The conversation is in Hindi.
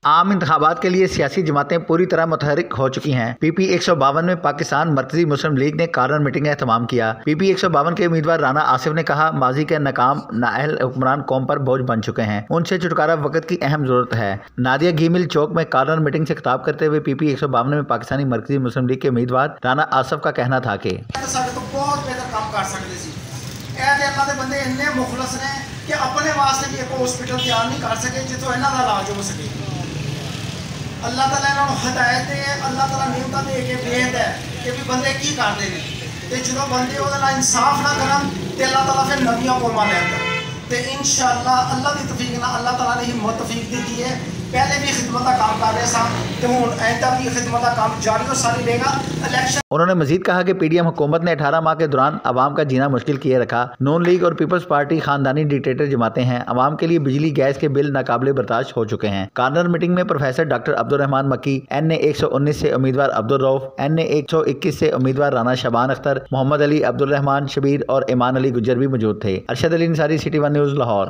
आम इंतखाबात के लिए सियासी जमातें पूरी तरह मुतहरिक हो चुकी हैं। PP 152 में पाकिस्तान मरकजी मुस्लिम लीग ने कॉर्नर मीटिंग का एहतमाम किया। PP 152 के उम्मीदवार राना आसिफ ने कहा, माजी के नाकाम नाअहल हुक्मरान कौम पर बोझ बन चुके हैं, उनसे छुटकारा वक्त की अहम जरूरत है। नादिया घी मिल चौक में कॉर्नर मीटिंग से खिताब करते हुए PP 152 में पाकिस्तानी मरकजी मुस्लिम लीग के उम्मीदवार राना आसिफ का कहना था कि अपने वास्ते भी एक हॉस्पिटल तैयार नहीं कर सके जितों इन्हों का इलाज हो सके। अल्लाह ताला इन्होंने हदायत है, अल्लाह ताला नियमत दे के भेजता है कि भी बंदे की करते हैं, तो जो बंदे वो इंसाफ ना करन तो अल्लाह ताला फिर नबियां कौमां लैंदा। तो इंशाअल्लाह अल्लाह की तौफीक नाल अल्लाह ताला ने हिम्मत तौफीक दी है। पहले भी खिदमत का काम कर रहे थे तो हुण आइंदा भी खिदमत का काम जारी और सारी रहेगा। इलेक्शन उन्होंने मजीद कहा कि PDM हुकूमत ने 18 माह के दौरान अवाम का जीना मुश्किल किए रखा। नून लीग और पीपल्स पार्टी खानदानी डिक्टेटर जमाते हैं, अवाम के लिए बिजली गैस के बिल नाकाबिले बर्दाश्त हो चुके हैं। कॉर्नर मीटिंग में प्रोफेसर डॉक्टर अब्दुर्रहमान मक्की, NA 119 से उम्मीदवार अब्दुल रऊफ, NA 121 से उम्मीदवार राना शबान अख्तर, मोहम्मद अली, अब्दुल रहमान शबीर और ईमान अली गुज्जर भी मौजूद थे। Arshad Ali Ansari, City 1 news, Lahore.